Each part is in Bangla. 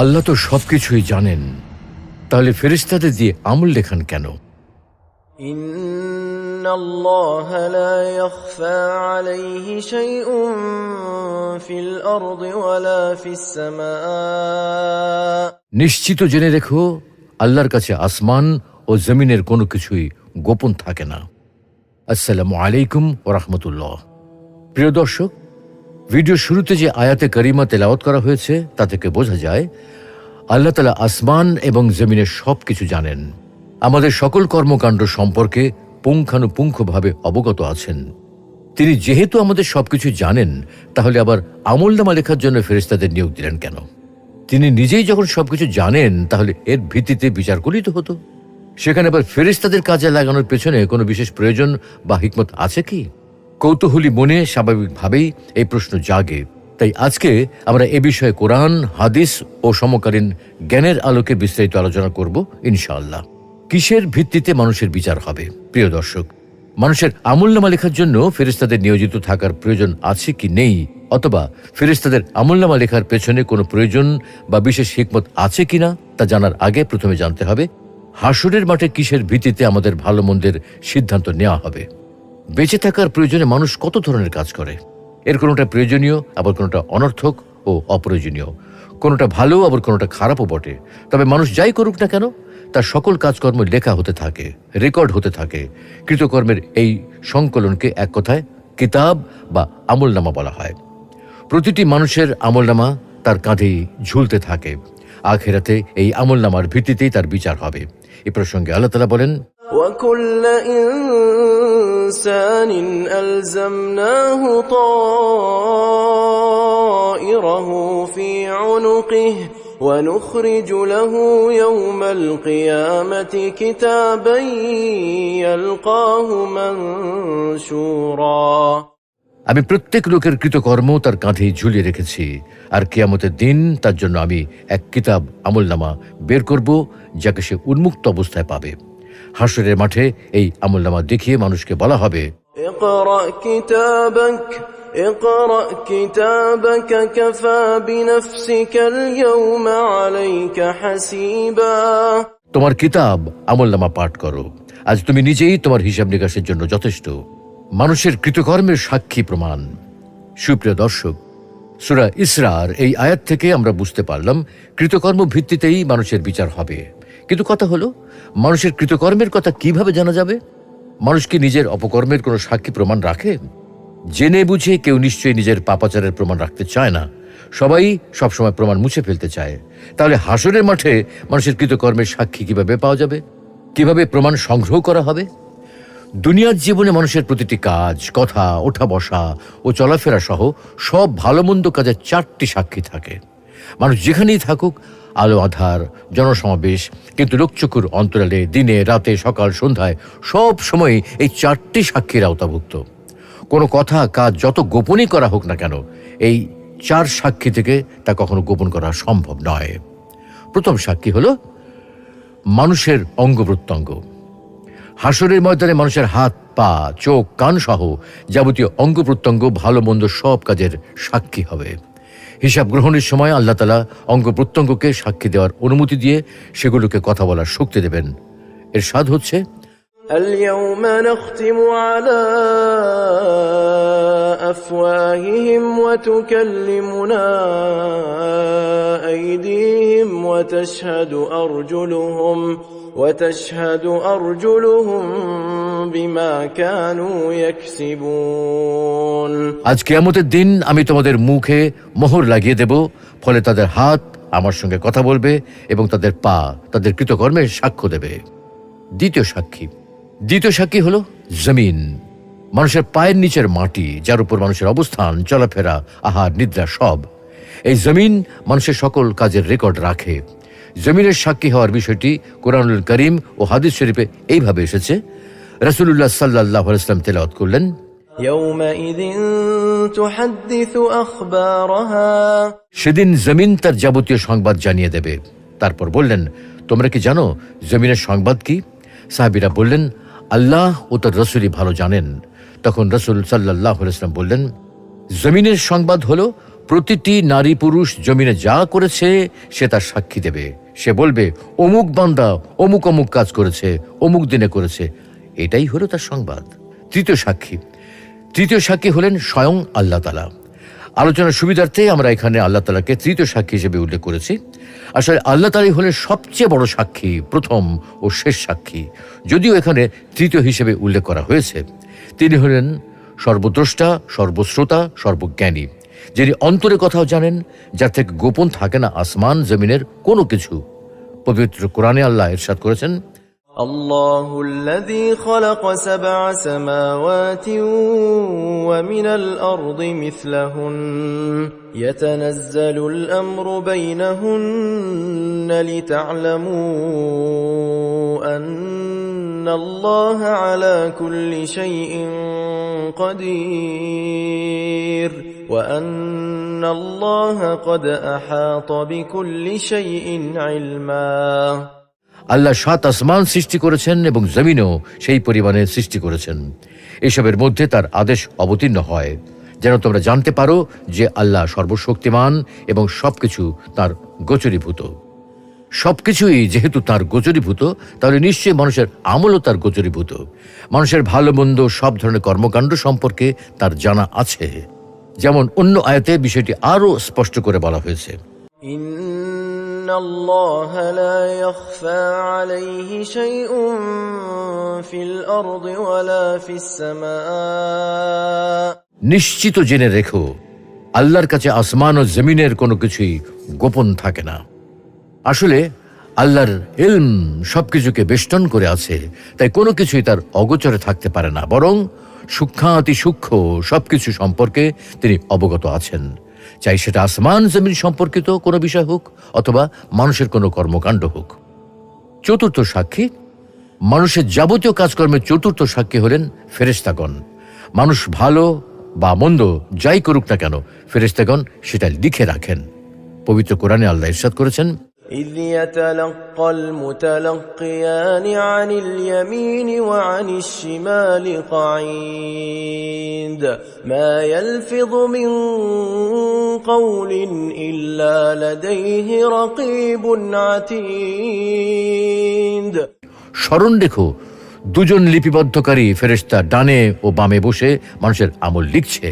আল্লাহ তো সবকিছুই জানেন, তাহলে ফেরেশতাদের দিয়ে আমল লেখান কেন? ইন্নাল্লাহা লা ইয়াখফা আলাইহি শাইউন ফিল আরদি ওয়ালা ফিস সামা। নিশ্চিত জেনে রেখো, আল্লাহর কাছে আসমান ও জমিনের কোনো কিছুই গোপন থাকে না। আসসালামু আলাইকুম ওয়া রাহমাতুল্লাহ। প্রিয় দর্শক, ভিডিও শুরুতে যে আয়াতে কারিমা তেলাওয়াত করা হয়েছে তা থেকে বোঝা যায় আল্লাহ তাআলা আসমান এবং জমিনের সবকিছু জানেন, আমাদের সকল কর্মকাণ্ড সম্পর্কে পুঙ্খানুপুঙ্খভাবে অবগত আছেন। তিনি যেহেতু আমাদের সবকিছু জানেন, তাহলে আবার আমলনামা লেখার জন্য ফেরেশতাদের নিয়োগ দিলেন কেন? তিনি নিজেই যখন সবকিছু জানেন, তাহলে এর ভিত্তিতে বিচার করলেই তো হতো। সেখানে আবার ফেরেশতাদের কাজে লাগানোর পেছনে কোনো বিশেষ প্রয়োজন বা হিকমত আছে কি? কৌতূহলী মনে স্বাভাবিকভাবেই এই প্রশ্ন জাগে। তাই আজকে আমরা এ বিষয়ে কোরআন, হাদিস ও সমকালীন জ্ঞানের আলোকে বিস্তারিত আলোচনা করব ইনশাআল্লাহ। কিসের ভিত্তিতে মানুষের বিচার হবে? প্রিয় দর্শক, মানুষের আমলনামা লেখার জন্য ফেরেশতাদের নিয়োজিত থাকার প্রয়োজন আছে কি নেই, অথবা ফেরেশতাদের আমলনামা লেখার পেছনে কোনো প্রয়োজন বা বিশেষ হিকমত আছে কিনা তা জানার আগে প্রথমে জানতে হবে হাসরের মাঠে কিসের ভিত্তিতে আমাদের ভালো মন্দের সিদ্ধান্ত নেওয়া হবে। বেঁচে থাকার প্রয়োজনে মানুষ কত ধরনের কাজ করে। এর কোনোটা প্রয়োজনীয়, আবার কোনোটা অনর্থক ও অপ্রয়োজনীয়, কোনোটা ভালো আবার কোনোটা খারাপও বটে। তবে মানুষ যাই করুক না কেন, তার সকল কাজকর্ম লেখা হতে থাকে, রেকর্ড হতে থাকে। কৃতকর্মের এই সংকলনকে এক কথায় কিতাব বা আমলনামা বলা হয়। প্রতিটি মানুষের আমলনামা তার কাঁধেই ঝুলতে থাকে। আখিরাতে এই আমলনামার ভিত্তিতেই তার বিচার হবে। এ প্রসঙ্গে আল্লাহ তাআলা বলেন, وَكُلَّ إِنسَانٍ أَلْزَمْنَاهُ طَائِرَهُ فِي عُنُقِهِ وَنُخْرِجُ لَهُ يَوْمَ الْقِيَامَةِ كِتَابًا يَلْقَاهُ مَنشُورًا। আমি প্রত্যেক লোকের কৃতকর্ম তার কাঁধেই ঝুলিয়ে রেখেছি, আর কিয়ামতের দিন তার জন্য আমি এক কিতাব আমলনামা বের করব, যাকে সে উন্মুক্ত অবস্থায় পাবে। হাসরের মাঠে এই আমলনামা দেখিয়ে মানুষকে বলা হবে, اقرأ كتابك كفى بنفسك اليوم عليك حسيبا। তোমার কিতাব আমলনামা পাঠ করো, আজ তুমি নিজেই তোমার হিসাব নিকাশের জন্য যথেষ্ট। মানুষের কৃতকর্মের সাক্ষী প্রমাণ। সুপ্রিয় দর্শক, সূরা ইসরার এই আয়াত থেকে আমরা বুঝতে পারলাম কৃতকর্ম ভিত্তিতেই মানুষের বিচার হবে। কিন্তু কথা হলো, মানুষের কৃতকর্মের কথা কিভাবে জানা যাবে? মানুষ কি নিজের অপকর্মের কোনো সাক্ষী প্রমাণ রাখে? জেনে বুঝে কেউ নিশ্চয়ই নিজের পাপাচারের প্রমাণ রাখতে চায় না। সবাই সবসময় প্রমাণ মুছে ফেলতে চায়। তাহলে হাসরের মাঠে মানুষের কৃতকর্মের সাক্ষী কিভাবে পাওয়া যাবে? কিভাবে প্রমাণ সংগ্রহ করা হবে? দুনিয়ার জীবনে মানুষের প্রতিটি কাজ, কথা, ওঠা বসা ও চলাফেরা সহ সব ভালো মন্দ কাজের 4টি সাক্ষী থাকে। মানুষ যেখানেই থাকুক, আলো আধার, জনসমাবেশ, কিন্তু লোকচক্ষুর অন্তরালে, দিনে রাতে, সকাল সন্ধ্যায় সব সময় এই 4টি সাক্ষীর আওতাভুক্ত। কোনো কথা, কাজ যত গোপনই করা হোক না কেন, এই 4 সাক্ষী থেকে তা কখনো গোপন করা সম্ভব নয়। প্রথম সাক্ষী হলো মানুষের অঙ্গ প্রত্যঙ্গ। হাসরের ময়দানে মানুষের হাত, পা, চোখ, কান সহ যাবতীয় অঙ্গ প্রত্যঙ্গ ভালো মন্দ সব কাজের সাক্ষী হবে। হিসাব গ্রহণের সময় আল্লাহ তাআলা অঙ্গ প্রত্যঙ্গকে সাক্ষী দেওয়ার অনুমতি দিয়ে সেগুলোকে কথা বলার শক্তি দেবেন। এর স্বাদ হচ্ছে, اليوم نختم على أفواههم وتكلمنا أيديهم وتشهد أرجلهم بما كانوا يكسبون। আজ কিয়ামতের দিন আমি তোমাদের মুখে মোহর লাগিয়ে দেব, ফলে তাদের হাত আমার সঙ্গে কথা বলবে এবং তাদের পা তাদের কৃতকর্মের সাক্ষ্য দেবে। দ্বিতীয় সাক্ষী হলো জমিন, মানুষের পায়ের নিচের মাটি, যার উপর মানুষের অবস্থান, চলাফেরা, আহার, নিদ্রা সব। এই জমিন মানুষের সকল কাজের রেকর্ড রাখে। জমিনের সাক্ষী হওয়ার বিষয়টি কোরআনুল কারীম ও হাদিস শরীফে এইভাবে এসেছে। রাসূলুল্লাহ সাল্লাল্লাহু আলাইহি ওয়াসাল্লাম তেলাওয়াত করলেন, يومئذ تحدث أخبارها। সেদিন জমিন তার যাবতীয় সংবাদ জানিয়ে দেবে। তারপর বললেন, তোমরা কি জানো জমিনের সংবাদ কি? সাহাবীরা বললেন, আল্লাহ ও তার রাসূলই ভালো জানেন। তখন রাসূল সাল্লাল্লাহু আলাইহি ওয়াসাল্লাম বললেন, জমিনের সংবাদ হলো প্রতিটি নারী পুরুষ জমিনে যা করেছে সে তার সাক্ষী দেবে। সে বলবে, অমুক বান্দা অমুক অমুক কাজ করেছে, অমুক দিনে করেছে। এটাই হলো তার সংবাদ। তৃতীয় সাক্ষী হলেন স্বয়ং আল্লাহ তাআলা। আলোচনার সুবিধার্থে আমরা এখানে আল্লাহ তাআলাকে তৃতীয় সাক্ষী হিসেবে উল্লেখ করেছি। আসলে আল্লাহ তাআলাই হলেন সবচেয়ে বড় সাক্ষী, প্রথম ও শেষ সাক্ষী, যদিও এখানে তৃতীয় হিসেবে উল্লেখ করা হয়েছে। তিনি হলেন সর্বদ্রষ্টা, সর্বশ্রোতা, সর্বজ্ঞানী, যিনি অন্তরে কথাও জানেন, যার থেকে গোপন থাকে না আসমান জমিনের কোনো কিছু। পবিত্র কোরআনে আল্লাহ ইরশাদ করেছেন, الله الذي خلق 7 سماوات ومن الأرض مثلهن يتنزل الأمر بينهن لتعلموا أن الله على كل شيء قدير وأن الله قد أحاط بكل شيء علما। আল্লাহ 7 আসমান সৃষ্টি করেছেন এবং জমিনও সেই পরিমাণে সৃষ্টি করেছেন। এসবের মধ্যে তার আদেশ অবতীর্ণ হয় যেন তোমরা জানতে পারো যে আল্লাহ সর্বশক্তিমান এবং সবকিছু তার গোচরীভূত। সবকিছুই যেহেতু তার গোচরীভূত, তাহলে নিশ্চয়ই মানুষের আমলও তার গোচরীভূত। মানুষের ভালো মন্দ সব ধরনের কর্মকাণ্ড সম্পর্কে তার জানা আছে। যেমন অন্য আয়াতে বিষয়টি আরও স্পষ্ট করে বলা হয়েছে, إن الله لا يخفى عليه شيء في الأرض ولا في السماء। নিশ্চিত জেনে রেখো, আল্লাহর কাছে আসমান ও জমিনের কোনো কিছুই গোপন থাকে না। আসলে আল্লাহর ইলম সবকিছুকে বেষ্টন করে আছে, তাই কোনো কিছুই তার অগোচরে থাকতে পারে না, বরং সূক্ষ্মাতি সূক্ষ্ম সবকিছু সম্পর্কে তিনি অবগত আছেন, চাই সেটা আসমান জমিন সম্পর্কিত কোনো বিষয় হোক অথবা মানুষের কোনো কর্মকাণ্ড হোক। চতুর্থ সাক্ষী, মানুষের যাবতীয় কাজকর্মের চতুর্থ সাক্ষী হলেন ফেরেশতাগণ। মানুষ ভালো বা মন্দ যাই করুক না কেন, ফেরেশতাগণ সেটা লিখে রাখেন। পবিত্র কোরআনে আল্লাহ ইরশাদ করেছেন, إذ يتلقى المتلقيان عن اليمين وعن الشمال قعيد ما يلفظ من قول إلا لديه رقيب عتيد। স্মরণ রেখো, দুজন লিপিবদ্ধকারী ফেরেশতা ডানে ও বামে বসে মানুষের আমল লিখছে।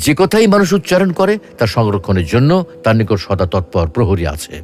যে কথাই মানুষ উচ্চারণ করে তা সংরক্ষণের জন্য তার নিকট সদা তৎপর প্রহরী আছে।